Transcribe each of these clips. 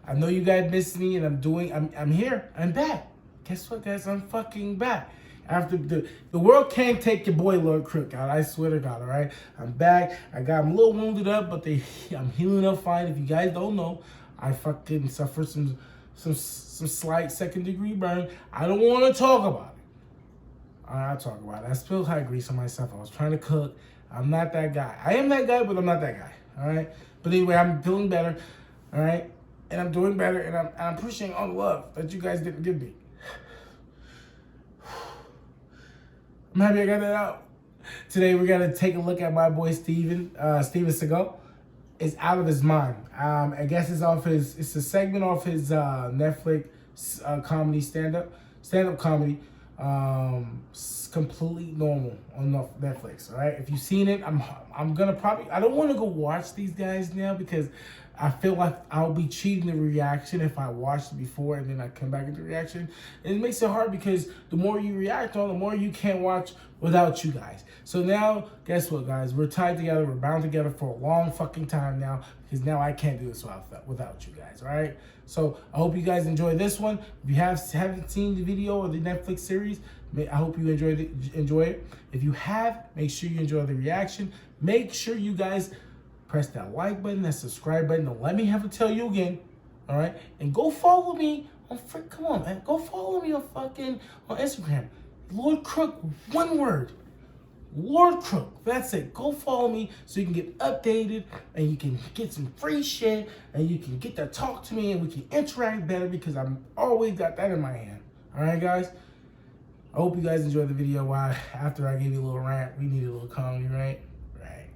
I know you guys miss me, and I'm here. I'm back. Guess what, guys? I'm fucking back. After the world can't take your boy Lord Crook out. I swear to God, all right? I'm back. I'm a little wounded up, but I'm healing up fine. If you guys don't know, I fucking suffered some slight second-degree burn. I don't want to talk about it. I'll talk about it. I spilled hot grease on myself. I was trying to cook. I'm not that guy. I am that guy, but I'm not that guy, all right? But anyway, I'm feeling better, all right? And I'm doing better, and I'm pushing all the love that you guys didn't give me. I'm happy I got that out. Today we're gonna take a look at my boy Steven Seagal. Is out of his mind. I guess it's a segment off his Netflix comedy stand-up comedy. Completely normal on Netflix. All right, if you've seen it, I'm gonna probably. I don't want to go watch these guys now because I feel like I'll be cheating the reaction if I watched it before and then I come back into reaction. And it makes it hard because the more you react on, the more you can't watch without you guys. So now, guess what, guys? We're tied together. We're bound together for a long fucking time now because now I can't do this without you guys, all right? So I hope you guys enjoy this one. If you haven't seen the video or the Netflix series, I hope you enjoy it. If you have, make sure you enjoy the reaction. Make sure you guys press that like button, that subscribe button. Don't let me have to tell you again, all right? And go follow me on, come on, man. Go follow me on Instagram. Lord Crook, one word. Lord Crook, that's it. Go follow me so you can get updated and you can get some free shit and you can get to talk to me and we can interact better because I'm always got that in my hand. All right, guys? I hope you guys enjoyed the video. Why? After I gave you a little rant, we needed a little comedy, right? Right.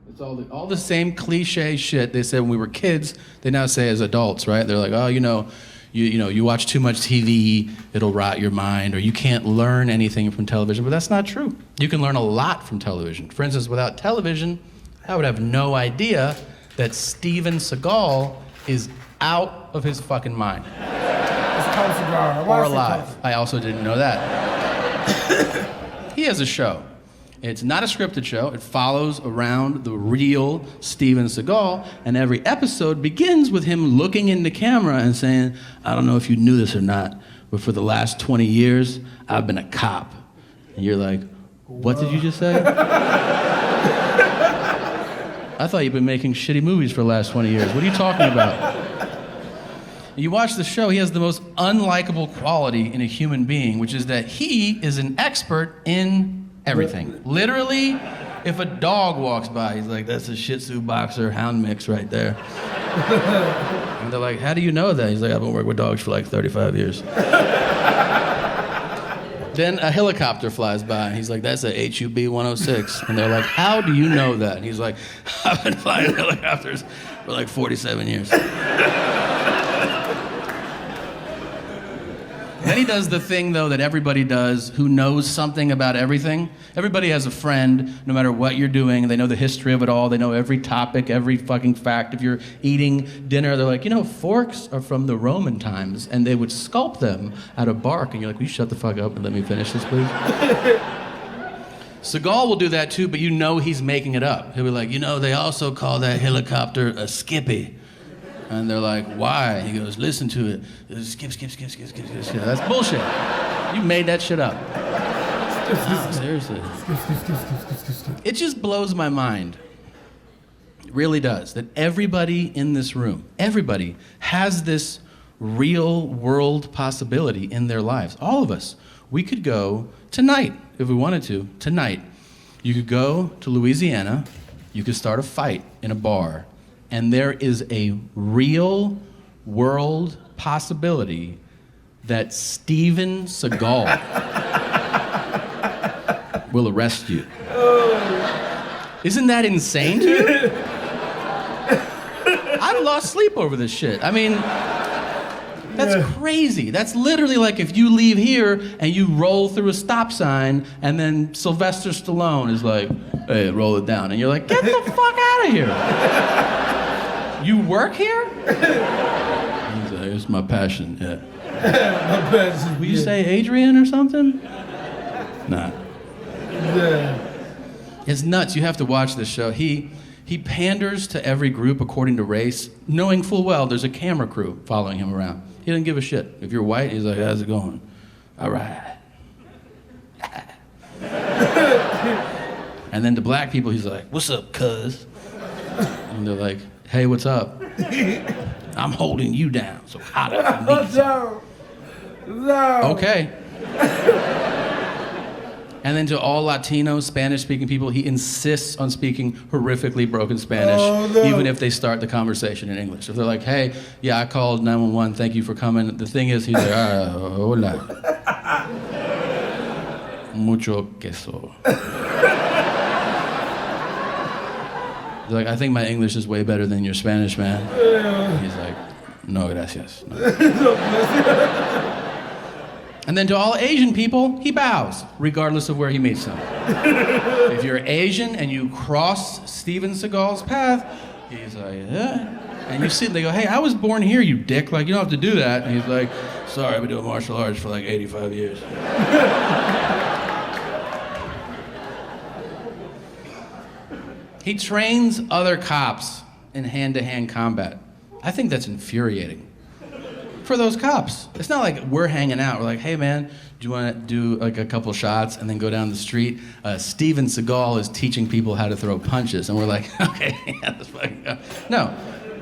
It's all the same cliche shit they said when we were kids, they now say as adults, right? They're like, oh, you watch too much TV, it'll rot your mind, or you can't learn anything from television, but that's not true. You can learn a lot from television. For instance, without television, I would have no idea that Steven Seagal is out of his fucking mind. Or alive. I also didn't know that. He has a show. It's not a scripted show. It follows around the real Steven Seagal, and every episode begins with him looking in the camera and saying, I don't know if you knew this or not, but for the last 20 years, I've been a cop. And you're like, what did you just say? I thought you've been making shitty movies for the last 20 years. What are you talking about? You watch the show, he has the most unlikable quality in a human being, which is that he is an expert in everything. Literally, if a dog walks by, he's like, that's a Shih Tzu boxer hound mix right there. And they're like, how do you know that? He's like, I've been working with dogs for like 35 years. Then a helicopter flies by, and he's like, that's a HUB 106. And they're like, how do you know that? And he's like, I've been flying helicopters for like 47 years. Then he does the thing, though, that everybody does who knows something about everything. Everybody has a friend, no matter what you're doing. They know the history of it all. They know every topic, every fucking fact. If you're eating dinner, they're like, forks are from the Roman times, and they would sculpt them out of bark. And you're like, will you shut the fuck up and let me finish this, please? Seagal will do that, too, but he's making it up. He'll be like, they also call that helicopter a skippy. And they're like, why? He goes, listen to it. Skip. That's bullshit. You made that shit up. No, seriously. It just blows my mind. It really does. That everybody in this room, everybody has this real world possibility in their lives. All of us. We could go tonight, if we wanted to, tonight. You could go to Louisiana. You could start a fight in a bar. And there is a real world possibility that Steven Seagal will arrest you. Isn't that insane to you? I've lost sleep over this shit. I mean, that's crazy. That's literally like if you leave here and you roll through a stop sign and then Sylvester Stallone is like, hey, roll it down. And you're like, get the fuck out of here. You work here? He's like, it's my passion, yeah. My passion. Will you say Adrian or something? Nah. Yeah. It's nuts. You have to watch this show. He He panders to every group according to race, knowing full well there's a camera crew following him around. He doesn't give a shit. If you're white, he's like, how's it going? All right. And then to black people, he's like, what's up, cuz? And they're like, hey, what's up? I'm holding you down, so holler if you need something. No. Okay. And then to all Latino, Spanish-speaking people, he insists on speaking horrifically broken Spanish, even if they start the conversation in English. If they're like, hey, yeah, I called 911, thank you for coming. The thing is, he's like, hola. Mucho queso. He's like, I think my English is way better than your Spanish, man. He's like, no, gracias. No. And then to all Asian people, he bows, regardless of where he meets them. If you're Asian and you cross Steven Seagal's path, he's like, and you see, they go, hey, I was born here, you dick. Like, you don't have to do that. And he's like, sorry, I've been doing martial arts for like 85 years. He trains other cops in hand-to-hand combat. I think that's infuriating. For those cops. It's not like we're hanging out. We're like, hey man, do you want to do like a couple shots and then go down the street? Steven Seagal is teaching people how to throw punches. And we're like, okay, yeah, let's fucking go. No,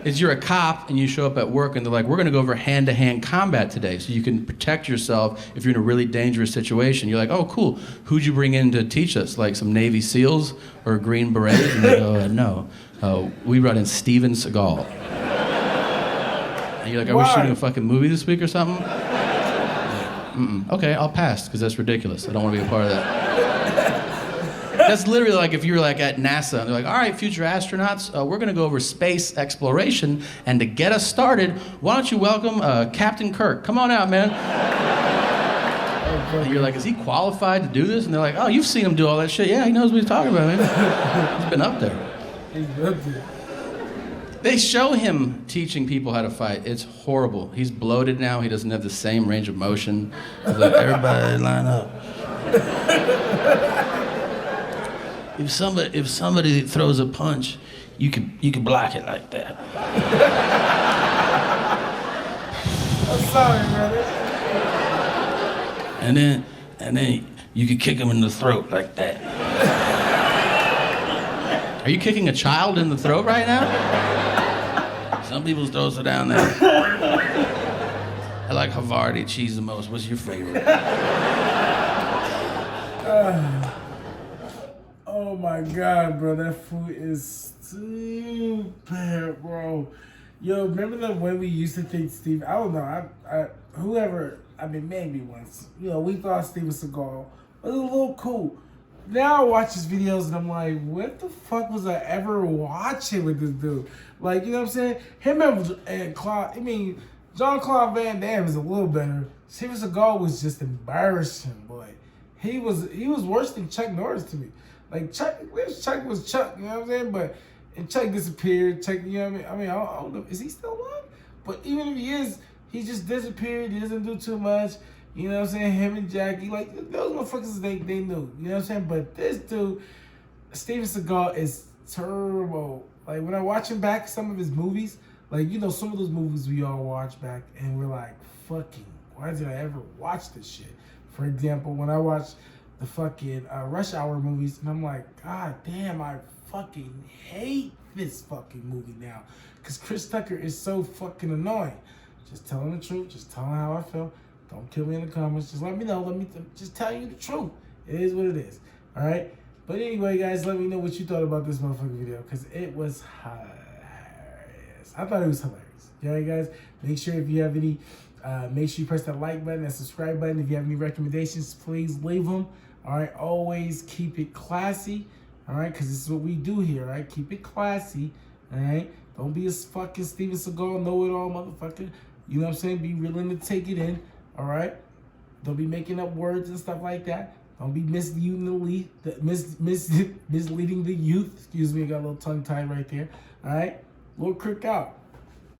it's you're a cop and you show up at work and they're like, we're going to go over hand-to-hand combat today so you can protect yourself if you're in a really dangerous situation. You're like, oh, cool. Who'd you bring in to teach us? Like some Navy SEALs or Green Berets? And they go, no. We brought in Steven Seagal. And you're like, are we shooting a fucking movie this week or something? Like, okay, I'll pass, because that's ridiculous. I don't want to be a part of that. That's literally like if you're like at NASA, and they're like, all right, future astronauts, we're going to go over space exploration, and to get us started, why don't you welcome Captain Kirk? Come on out, man. And you're like, is he qualified to do this? And they're like, oh, you've seen him do all that shit. Yeah, he knows what he's talking about, man. He's been up there. He's up there. They show him teaching people how to fight. It's horrible. He's bloated now. He doesn't have the same range of motion. He's like, everybody line up. If somebody throws a punch, you can block it like that. I'm sorry, brother. And then you can kick him in the throat like that. Are you kicking a child in the throat right now? Some people's throats are down there. I like Havarti cheese the most. What's your favorite? Oh my God, bro. That food is stupid, bro. Yo, remember the way we used to think Steve? I don't know. Maybe once. You know, we thought Steven Seagal was a little cool. Now I watch his videos and I'm like, what the fuck was I ever watching with this dude? Like, you know what I'm saying? Him and Jean-Claude Van Damme is a little better. Steven Seagal was just embarrassing, boy. He was worse than Chuck Norris to me. Like Chuck was Chuck, you know what I'm saying? And Chuck disappeared. Chuck, you know what I mean? I don't know. Is he still alive? But even if he is, he just disappeared. He doesn't do too much. You know what I'm saying? Him and Jackie, like, those motherfuckers, they knew. You know what I'm saying? But this dude, Steven Seagal, is turbo. Like, when I watch him back, some of his movies, like, you know, some of those movies we all watch back, and we're like, fucking, why did I ever watch this shit? For example, when I watch the fucking Rush Hour movies, and I'm like, God damn, I fucking hate this fucking movie now. Because Chris Tucker is so fucking annoying. Just telling the truth, just telling how I feel. Don't kill me in the comments. Just let me know. Let me just tell you the truth. It is what it is. All right? But anyway, guys, let me know what you thought about this motherfucking video, because it was hilarious. I thought it was hilarious. All right, guys? Make sure if you have any, make sure you press that like button and subscribe button. If you have any recommendations, please leave them. All right? Always keep it classy. All right? Because this is what we do here, all right? Keep it classy. All right? Don't be a fucking Steven Seagal know-it-all motherfucker. You know what I'm saying? Be willing to take it in. All right? Don't be making up words and stuff like that. Don't be misleading the youth. Excuse me, I got a little tongue tied right there. All right? Lord Kirk out.